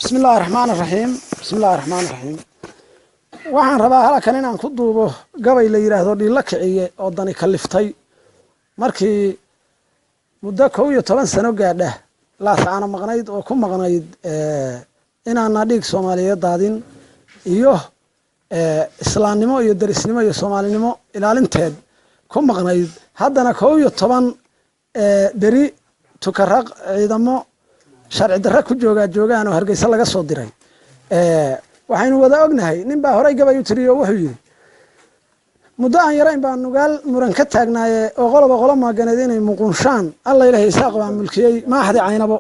بسم الله الرحمن الرحيم بسم الله الرحمن الرحيم waxaan rabaa halkan inaan ku duubo gabay la yiraahdo dhilla kiciye oo dani kaliftay markii muddo 12 sano gaadha laasaana maqnayd oo ku maqnayd inaan dhig Soomaaliyeed daadin iyo islaamnimo iyo darisnimo iyo Soomaalinimo ilaalinteed ku maqnayd haddana 12 beri tukaraq ciidamo sharci darro ku joogaan oo Hargeysa laga soo diray waxaynu wada ognahay nin baa horay gabay u tiriyo wuxuu yiri muddo aan yarayn baan nugaal muran ka taagnaaye oo qolo maaganeed inay muqunshaan alla ilaahay isaaq baa mulkiyay maaxdi caynabo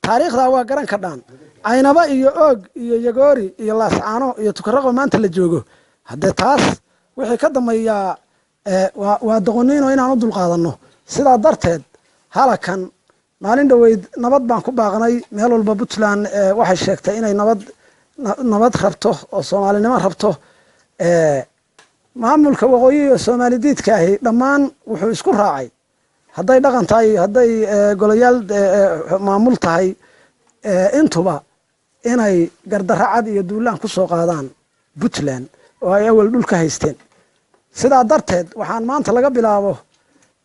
taariikhda waa garan ka dhaan caynabo iyo og iyo yagoori iyo laascaano iyo tukaraqo maanta la joogo hadee taas wixii ka dambeeya waa doqoniino inaan u dul qaadano sida darteed halakan maalin dhaweyd nabad baan ku baaqnay meel walba Puntland waxay sheegtay inay nabad rabto oo Soomaalinimo rabto maamulka waqooyi iyo Soomaalidiidka ahi dhammaan wuxuu isku raacay haday dhaqan tahay haday golayaal maamul tahay intuba inay gardaracad iyo duulaan ku soo qaadaan Puntland oo ay awal dhulka haysteen sida darteed waxaan maanta laga bilaabo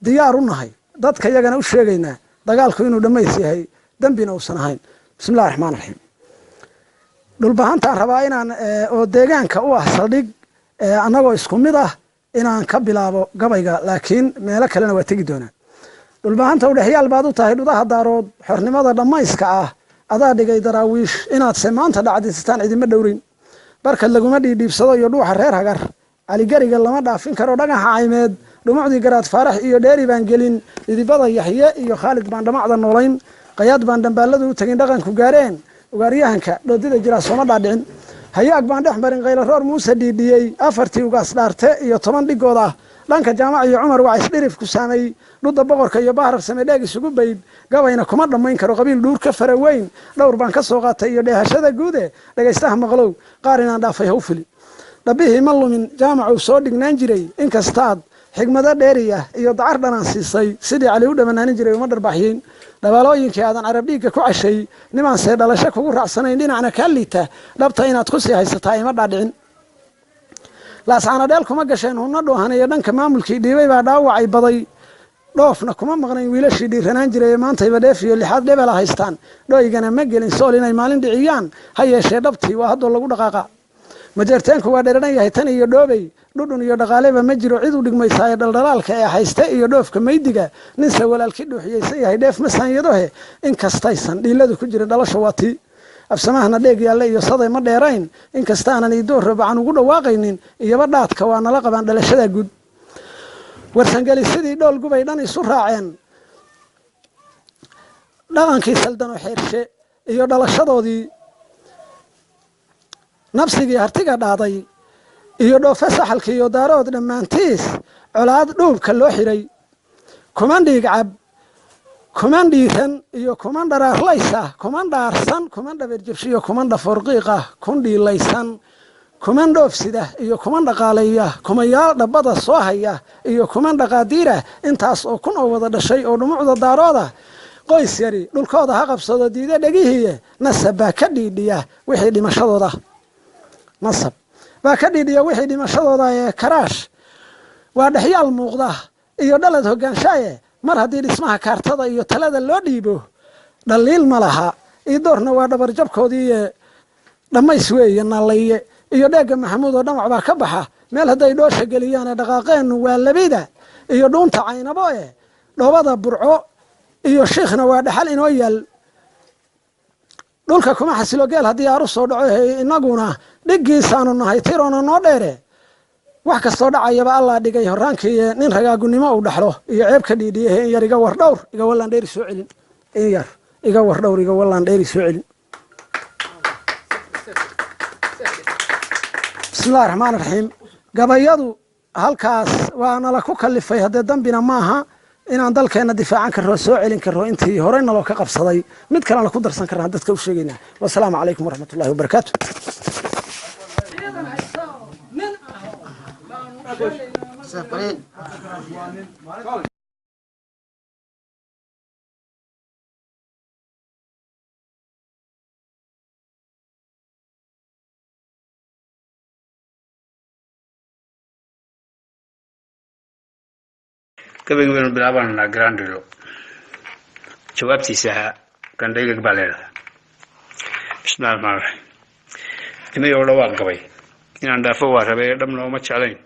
diyaar u nahay dadka iyagana u sheegaynaa dagaalku inuu dhameys yahay dambina uusan ahayn bismillaahir rahmaanir rahiim dhulbahantaan rabaa inaan oo deegaanka u ah saldhig anagoo isku mid ah inaan ka bilaabo gabayga laakiin meelo kalena waa tagi doonaa dhulbahanta u dhaxyaal baad u tahay dhudaha daarood xornimada dhameyska ah adaa dhigay daraawiish inaad maanta dhacdistaan cidima dhowrin barkad laguma dhiibsado iyo dhuuxa reer hagar caligariga lama dhaafin karo dhagaxa caymeed dhumucdii garaad faarax iyo dheeri baan gelin idibada yaxye iyo Khalid baan dhamacda noolayn qayaad baan dambaaladu u tagin dhaqanku gaareen ugaariyahanka dhoodida jira Sooma dhaadhicin hayaag baan dhexmarin qaylo roor Muuse dhiidhiyay afartii ugaas dhaarte iyo 10 dhigooda dhanka jaamac iyo Umar waa isdhirif ku saamay dhudda boqorka iyo bahar sameedheeg isugu bayd gabayna kuma dhamayn karo qabiil dhuur ka faraweyn dhowr baan ka soo qaatay iyo dheehashada guude dhagaystaha maqlow qaar inaan dhaafay haw fili dhabihi ma lumin jaamac uu soo dhignaan jiray inkastaad xigmada dheeriya iyo dacar dhanaan siisay sidii cali u dhamanaanin jiray uma dharbaxyin dhabaalooyinkii aadan carab dhiigga ku cashay nimaan see dhalasho kugu raacsanayn dhinacna kaa liita dhabta inaad ku sii haysataa ima dhaadhicin laascaana dheel kuma gasheen hunna dhoohanaya dhanka maamulkii dhiibay baa dhaawacay baday dhoofna kuma maqnayn wiilashii dhiiranaan jiray maantayba dheef iyo lixaad dhebela haystaan dhooygana ma gelin sool inay maalin dhiciyaan ha yeeshee dhabtii waa haddoo lagu dhaqaaqa majeerteenku waa dheeran yahay tan iyo dhoobay dhudhun iyo dhaqaaleba ma jiro cid u dhigmaysaa ee dhaldhalaalka ee hayste iyo dhoofka maydiga ninse walaalkii dhuuxiyeysan yahay dheef ma saanyadohe inkastaysan dhiiladu ku jirin dhalasho waa tii afsamahana dheeg yaalle iyo saday ma dheerayn inkastaanan idoor rabacan ugu dhawaaqaynin iyoba dhaadka waa nala qabaan dhalashada guud warsangeli sidii dhool gubay dhan isu raaceen dhaqankii saldano xeershe iyo dhalashadoodii nafsigii hartiga dhaaday iyo dhoofe saxalka iyo daarood dhammaantiis colaad dhuubka loo xiray kuman dhiigcab kuman dhiiran iyo kuman dharaarlaysa kuman dhaarsan kuman dhabeerjibshiyo kuman dhaforqiiqa kun dhiilaysan kuman dhoofsida iyo kuman dhaqaaleeya kumayaal dhabbada soo haya iyo kuman dhaqaadiira intaas oo kun oo wada dhashay oo dhumucda daarooda qoys yari dhulkooda ha qabsado diida dhagihiiye nasab baa ka dhiidhiya wixii dhimashadooda nasab baa ka dhiidhiya wixii dhimashadooda ee karaash waa dhaxyaal muuqda iyo dhalad hogaanshaye mar haddii dhismaha kaartada iyo talada loo dhiibo dhaliil ma laha idoorna waa dhabarjabkoodii dhamays weeye nalaye iyo dheega maxamuud oo dhamac baa ka baxa meel hadday dhoosha geliyaan dhaqaaqeen waa labida iyo dhuunta caynabo dhoobada burco iyo sheekhna waa dhaxal inoo yaal dhulka kuma xasilo geel haddii aru soo dhaco inaguna dhigiisaanu nahay tirona noo dheere wax kastoo dhacayaba Allah dhigay horaankii nin ragaagunimo uu dhaxlo iyo ceeb ka dhiidiyay in yar iga war dhowr iga wallaan dheeri soo celin in yar iga war dhowr iga wallaan dheeri soo celin bismillaahir rahmaanir rahiim gabayadu halkaas waa nala ku kalifay hadee dambina maaha inaan dalkeena difaacan karo soo celin karo intii hore naloo ka qabsaday mid kale aan ku darsan karnaa dadka u sheegaynaa wassalaamu calaykum waraxmatullaahi wabarakaatuh كبير من بلابان جراندلو جوابتي سها كان دقيق بالله بسم الله الرحمن الرحيم إما يقول واق قبي إن عند فوار ربي دم لو ما تشالين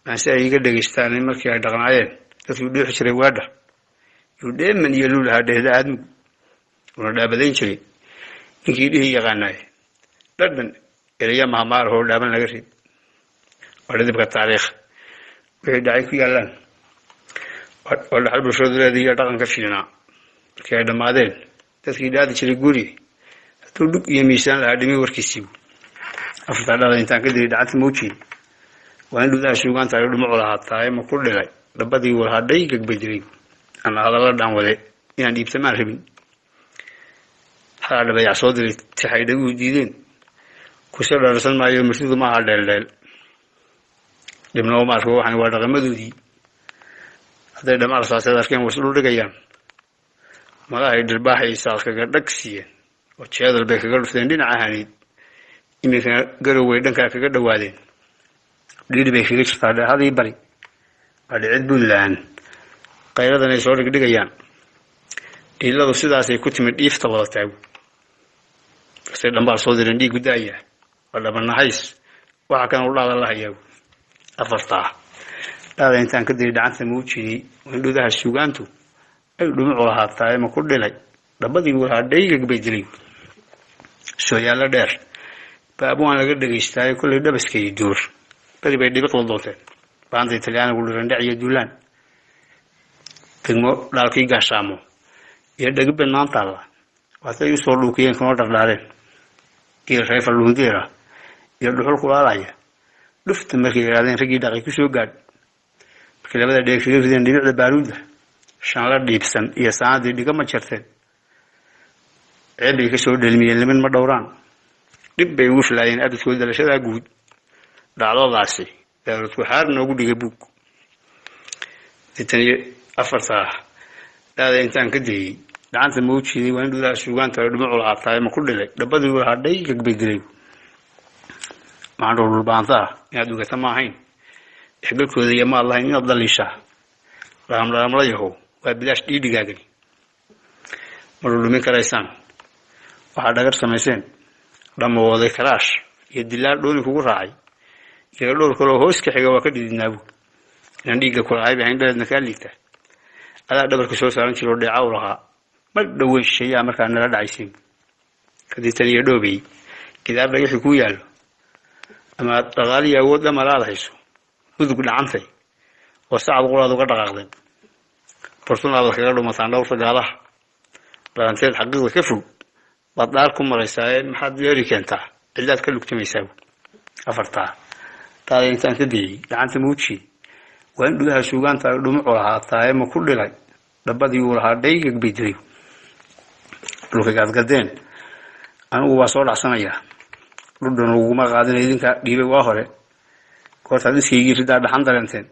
ما سأيق دقيستان المركي هذا قناعين تفيدو حشري وادا يودي من يلول هذا آدم ولا بدين شيء يجي هي قناعي لكن إلى ما مار هو دابن لقري ولا ذبح التاريخ ويدعيك يالله ولا حرب الشهود الذي يطعن كفينا كهذا مادين تسكيدات شري قولي تودك يميسان العدمي وركسيو أفضل هذا إنسان كده يدعت موتي وعنده ذا شوغان تعرض معه حتى ما كل ذا ربدي والهدي كبدري أنا هذا لا دام ولا يعني بسمع ربي هذا بيع صدري تحيد وجدين كسر رسل ما يوم مسجد ما هذا الليل لمن ما هو عن ورد غمدودي هذا دم على أساس هذا كان وصلوا لقيام ما لا يدري باحي ساق كدكسية وشهد البيك قالوا سندين عهاني إني كان قالوا ويدن كان كقدر وادين ليد بيك ليش هذا يبري هذا عد بلان قيل هذا يسولك دقيام إلا لو سداسي كنت من إيف طلعت سيد لما صودر عندي قداية ولا من حيس وحكى الله يو أفرطاه هذا إنسان كده يدعم ثموتشي وعنده ذا السوغانتو أي دموع هذا ما كل لي ربدي ولا دقيق بيجري سويا دير فأبونا قد يستاهل كل ده بس كي يدور بدي بيدي بطل ضوته بعند الإيطاليان يقولوا رندع يدولان تجمع لالكي قاسامو يدق بالنان طالع وهذا يصوروا كيان كنور دارين كير شايف اللونديرا يدخل كلالايا لفت مركي هذين رجي دقيق شو قاد كلا بدأ ديك في ذي ندير البارود شانلا ديبسن يساعد دي كم تشرتين عيب كسر دلمي اللي من مدوران دب بيوش لاين أبي تقول ده شيء أقول ده على راسي ده تقول نقول يجيبوك التاني أفرطه هذا إنسان كدي دعنت موتشي وعنده ذا شوغان ترى دموع العطاء ما كل لك دبدي وهذا يقبل ما عنده البانطة يادو كتماهين يقول كذا يا ما الله إني أفضل ليشه رام لا يهو وبلاش دي دقاقني مرلو من كريسان وهذا غير سمسين لما هو ذي كراش يدلال دوني كوكو راعي يقولوا كله هوس كحاجة وكده ينابو عندي كل عيب عند النكال ليته هذا دبر كسر سالن شلون دعاورها ما دوي الشيء أمر كان لا دعيسين كذي تاني دوبي كذا بيجي حكوا يالو أما تغالي يود ما لا هيسو وذوق العنفي وساعد قرادو قد غاضين برسونا هذا خير لما صار في جاله لأنتي الحقيقة كيفو بطلعكم مريساين محد يوري كنتا إلا تكلك تميساو أفرطاه ترى إنسان كدي لعنت موتشي وين لها شوغان ترى دموعها تاي ما كل لي دبدي ولها دقيق بيدري لو كاد قدين أنا وصل عصنية ردنا وما قادنا يدين كديبه واهره كورت هذا شيء يجي ده حمد لنتين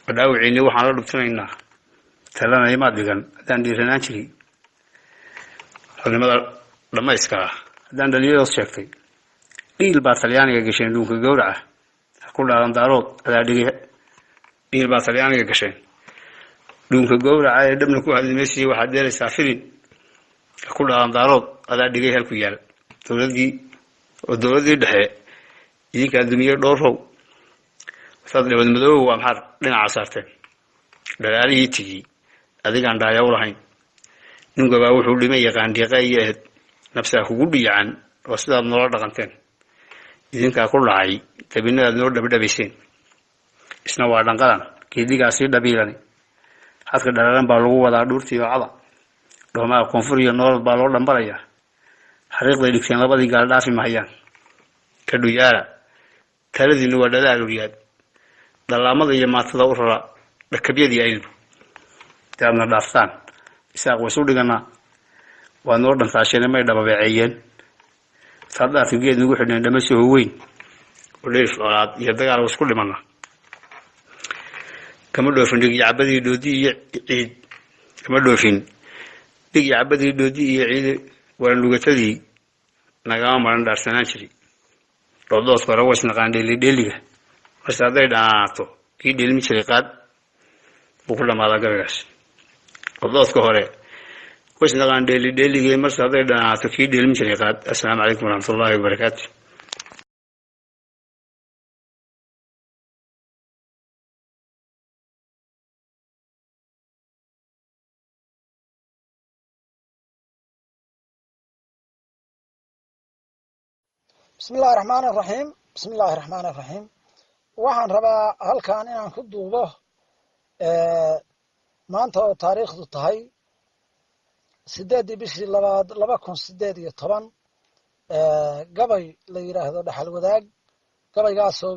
وداو عيني وحنا ربطنا تلانا يما دقن دان دي رنانشري لما يسكا دان دليل شكتي ديل باطلياني قشين دونك جورعه كل على دارود هذا ديل باطلياني قشين دونك جورعه دمنا كو هذا ميسي واحد دير سافرين كل على دارود هذا دقيه هالكيال دولدي دحي يجيك الدنيا دورو صدق المدو وامحر لنا عصارتين دلالي تجي هذيك عند يورهين نقول وحول لما يقان دقيقة نفسها كقولي عن وصل النور دقنتين إذن كأقول عاي تبينا النور دبدا بيسين إسنا وعدان قلنا كيدي قاسي دبيلاني حتى دلالان بالو ولا دورتي وعلا لو ما كونفوري النور بالو لمبريا حريق ذلك كان لبدي قال دافي محيان كدو يارا تلذي نوا دلالو رياد دلامada iyo maatada u rara dhakabyadii aydu taamna dhaaftaan isaaq way soo dhigana waa noo dhantaasheen may dhababeeyeen sabda figeed ugu xidhneen dhamasho weyn oo leeyahay walaad iyo dagaal isku dhimana kama dhoofin dhigi cabadii doodi iyo ciid kama dhoofin dhigi cabadii doodi iyo ciid waan lugatadii naga maran daarsanaan jiray dodoos kore way isnaqaan dheliga masaday dhaato kii dhelmi jiray qaad wuu ku dhamaadaa gabaygaas qodooska hore wasnaqaan dheeligee marse hadday dhanaato kii dheelin jiray qaad. assalaamu calaykum waraxmatullaahi wabarakaatu. بسم الله الرحمن الرحيم بسم الله الرحمن الرحيم waxaan rabaa halkan inaan ku duubo maanta oo taariikhdu tahay 8 bishii 2018 gabay la yiraahdo dhaxal wadaag gabaygaas oo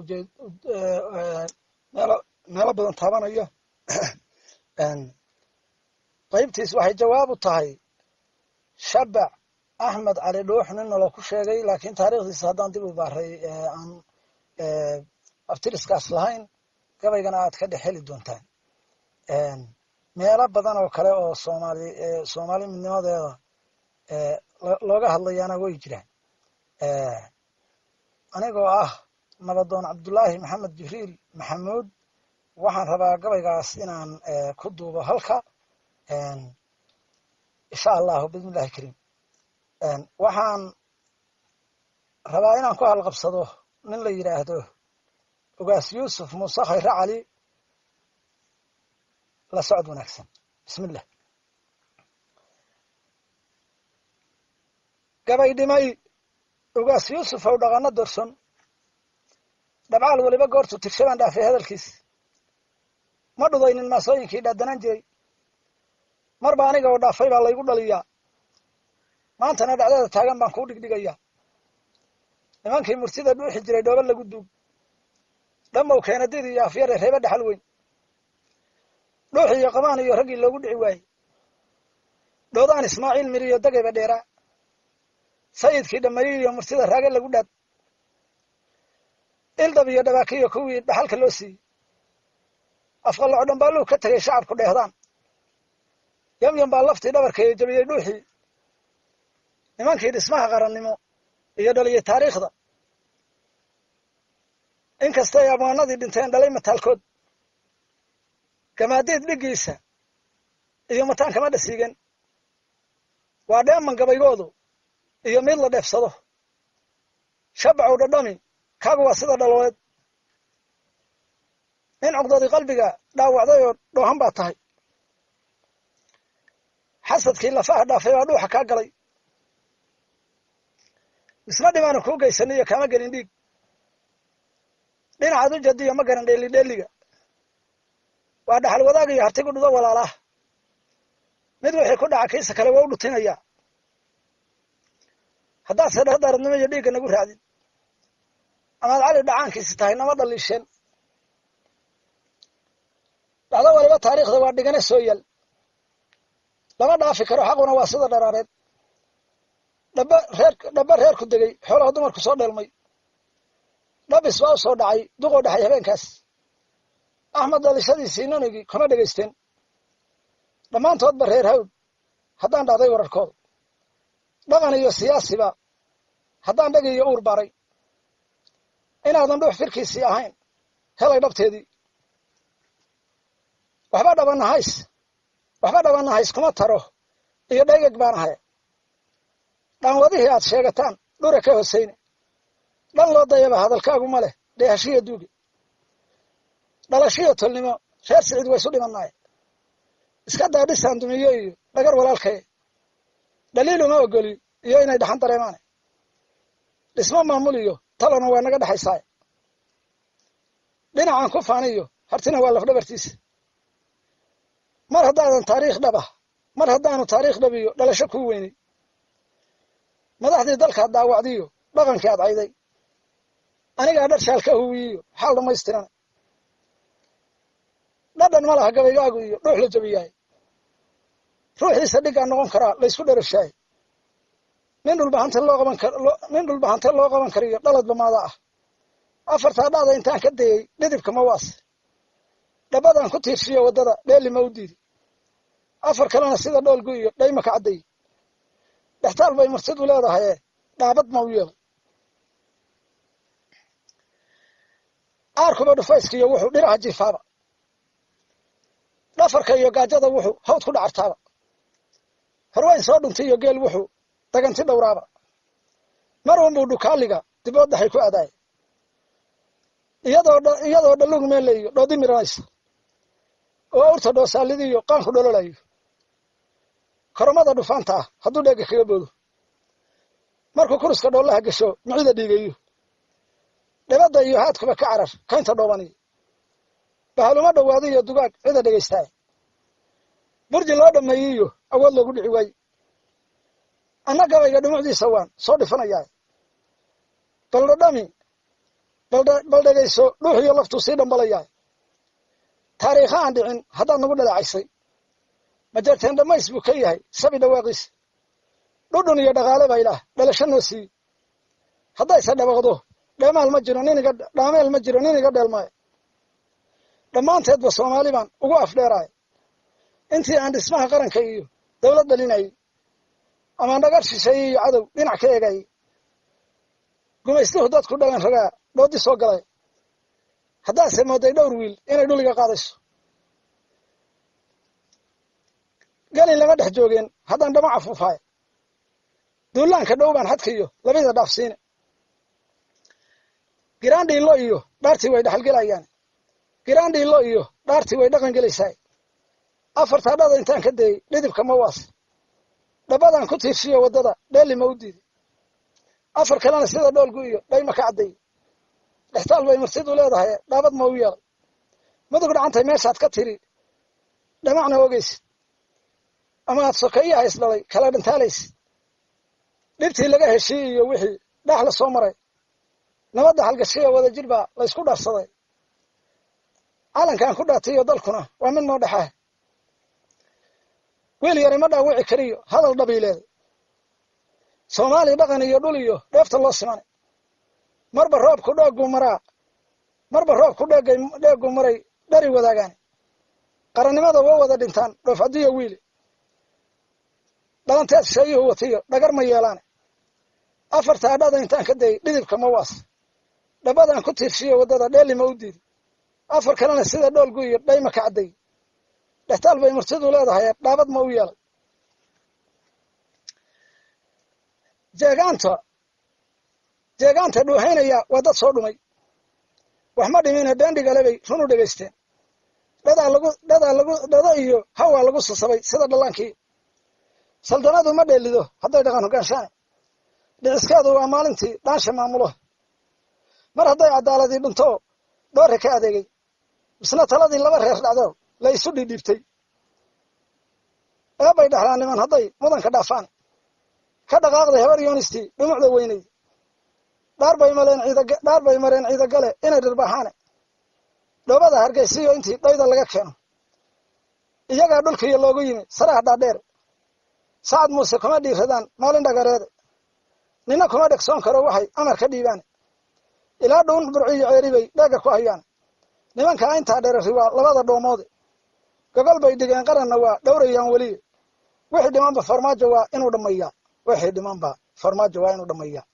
meelo badan taabanayo qaybtiis waxay jawaab u tahay shabac أحمد علي دوح نن لو كشجعي لكن تاريخ الصدام دي بباري عن أفترس كاسلهين كما يجنا أتكلم حلي دونتان ميلا بدن أو كلا أو سومالي من هذا لوجه الله يانا ويجري أنا جو نبضون عبد الله محمد جبريل محمود وحن ربا قبل جاسين عن كدو بهالك إن شاء الله بإذن الله الكريم waxaan rabaa inaan ku halqabsado nin la yiraahdo ugaas Yuusuf Muuse Khayr Cali la socod wanaagsan bismillah gabay dhimay ugaas Yuusuf oo dhaqana dorson dabcaal waliba goortu tirshadan dhaafay hadalkiis ma dhudaynin maasooyinkii dhaadanaan jiray marba aniga oo dhaafay baa laygu dhaliyaa maantana dhacdada taagan baan ku dhigdhigayaa nimankii murtida dhuuxi jiray dhooba lagu duub dhammow keenadid iyo afyare reeba dhaxal weyn dhuuxi iyo qamaan iyo raggii loogu dhici waayey doodaan ismaaciil mir iyo dagayba dheeraa sayidkii dhammayey iyo murtida raage lagu dhaad ildab iyo dhawaakiyo kuwii dhaxalka loo siiyey afqalloco dhambaaluu ka tegay shacabku dheehdaan yamyam baa laftii dhabarkeeyo jabiyey dhuuxii nimankii dhismaha qarannimo iyo dhaliyay taariikhda inkasta ay abwaanadii dhinteen dhalay mataalkood gamaadiid dhigiisa iyo mataan kama dhasiigan waa dheeman gabaygoodu iyo mid la dheefsado shabacow dhadhami kaagu waa sida dhalooleed nin cugdadii qalbiga dhaawacday oo dhoohan baa tahay xasadkii lafaha dhaafay baa dhuuxa kaa galay isna dhimaanu kuu geysaniyo kama gelin dhiig dhinacaad u jadiyo ma garan dheeliga waa dhaxal wadaag iyo hartigu dhudo walaalah mid wixii ku dhaca kiisa kale waa u dhutinayaa haddaad saddex daaradnimo iyo dhiigga nagu raacdid amaad cali dhacaankiisi tahay nama dhaliisheen dhacdo waliba taariikhda waa dhigane soo yal lama dhaafi karo xaquna waa sida dharaareed dhaba reer ku degay xoolaha dumarku soo dheelmay dhabis baa u soo dhacay duqoo dhaxay habeenkaas axmed dhalishadiisii nanigii kuma dhegaysteen dhammaantoodba reer hawd haddaan dhacday wararkooda dhaqan iyo siyaasiba haddaan dhagi iyo uur baray inaadan dhuux firkiisii ahayn helay dhabteedii waxba dhabanahays kuma taro iyo dhaygag baan ahay dhanwadihii aad sheegataan dhura ka hoosayne dhan loo dayaba hadalkaagu ma leh dheehashiya duuge dhalashiya tolnimo reer siciid waysu dhimanaye iska daadhisaan dumiyo iyo dhagar walaalkaye dhaliiluma ogoli iyo inay dhaxan dareemaane dhismo maamul iyo talana waa naga dhexaysaaye dhinacaan ku faaniyo hartina waa lafdhabartiisa mar haddaanu taariikh dhabiyo dhalasho kuu weynay madaxdii dalkaad daawacdiyo dhaqankii aad cayday anigaa dhar shaal ka huwiyiyo xaal dhammaystiran dhadhan ma laha gabaygaagu iyo dhuux la jabiyaay ruuxiisa dhiggaa noqon karaa laysku dharashaay nin dhulbahante loo qaban kariyo dhaladba maada ah afartaa dhacda intaan ka dayey dhidibka ma waas dhabadan ku tiirshiyo waddada dheeli ma u diidi afar kalena sida dhoolgu iyo dhayma ka cadday dhextaal bay murtidu leedahaye dhaabad ma u yeelay aarkuba dhufayskiyo wuxuu dhinaca jiifaaba dhafarka iyo gaajada wuxuu hawd ku dhacartaaba horweyn soo dhuntay iyo geel wuxuu daganti dhowraaba mar unbuu dhukaaliga dibood dhaxay ku aadaay iyadoo dhalug meelayo dhoodi miranaysa oo awrta dhoosaalidii iyo qaanku dhololayo koromada dhufaanta ah hadduu dheega kaga boodo markuu kuriska dhoolaha gasho micida dhiigayo dhibadda iyo haadkuba ka carar kaynta dhoobaniyo bahaluma dhowaada iyo dugaag cida dhegaystaay burji loo dhammeeyey iyo awood loogu dhici waaye anna gabayga dhumucdiisa waan soo dhifanayaa baldhadhami bal dhegayso dhuux iyo laftuu sii dhambalayaa taariikha aan dhicin haddaad nagu dhaleecaysay majarteen dhammays buu ka yahay sabi dhawaaqiisa dhudhun iyo dhaqaale baa ilaah dhalasho noo siiye haddayse dhabaqdo dhaameel ma jiro nin iga dheelmaayo dhammaanteedba soomaali baan ugu afdheeraay intii aan dhismaha qaranka iyo dawlad dhalinayay amaan dhagar shisheeyey iyo cadow dhinac ka eegayay gumaystuhu dadku dhalan ragaa dhoodi soo galay haddaase mooday dhowr wiil inay dhuliga qaadayso gelin lama dhex joogeen haddaan dhama cafuufaay duulaanka dhow baan xadka iyo labada dhaafsiine giraandhiilo iyo dhaartii way dhexalgelayaan giraandhiilo iyo dhaartii way dhaqan gelaysaay afartaa dhada intaan ka dayey dhidibka ma waas dhabadan ku tiirshiyo waddada dheeli ma u diiday afar kalena sida dhoolgu iyo dhayma ka caddeeyey dhextaal bay martidu leedahay dhaabad ma u yeelay mudug dhacantay meeshaad ka tiri dhamacna ogeysid ama aad sokeeyaha isdhalay kala dhantaalaysid dhibtii laga heshiiyey iyo wixii dhax la soo maray nabadda halgashiya wada jir baa la ysku dhaarsaday calankaan ku dhaatiyo dalkuna waa mid noo dhexaah wiil yari ma dhaawici kariyo hadal dhabii leeday soomaali dhaqan iyo dhul iyo dheefta loo simanay marba roobku dheegu maray dhari wadaagaani qarannimada waa wada dhintaan dhoof haddiyo wiili dhalanteed sheeyuhu watiyo dhagar ma yeelaane afartaa dhada intaan ka dayey dhidibka ma waas dhabadan ku tiirshiyo waddada dheeli ma u diiday afar kalena sida dhoolgu iyo dhayma ka caddeeyey dhextaal bay martidu leedahay dhaabad ma u yeelay jeegaanta dhuuhaynaya waa dad soo dhumay wax ma dhimine beendhigale bay run u dhegaysteen dhada iyo hawaa lagu sasabay sida dhallaankii saldanadu ma dheelido hadday dhaqan hogaanshaane dhiciskeedu waa maalintii dhaansha maamulo mar hadday cadaaladii dhunto dhoore ka adeegay misna taladii laba reer dhacdo la isu dhidhiibtay eebbay dhexlaan niman hadday mudanka dhaafaan ka dhaqaaqday habar yoonistii dhumucda weynay dhaar bay mareen ciidagale inay dhirbaaxaane dhoobada hargaysiyo intii dhayda laga keeno iyagaa dhulkiiyo loogu yimi saraha dhaadheer sacad muuse kuma dhiiradaan maalin dhagareede nina kuma dhegsoon karo waxay amar ka dhiibaane ilaa dhuun burciyo ceeribay dheega ku hayaan nimankaa intaa dherari waa labada dhoomoode gogol bay dhigeen qaranna waa dhowrayaan weliye wixii dhimanba farmaajo waa inuu dhammeeyaa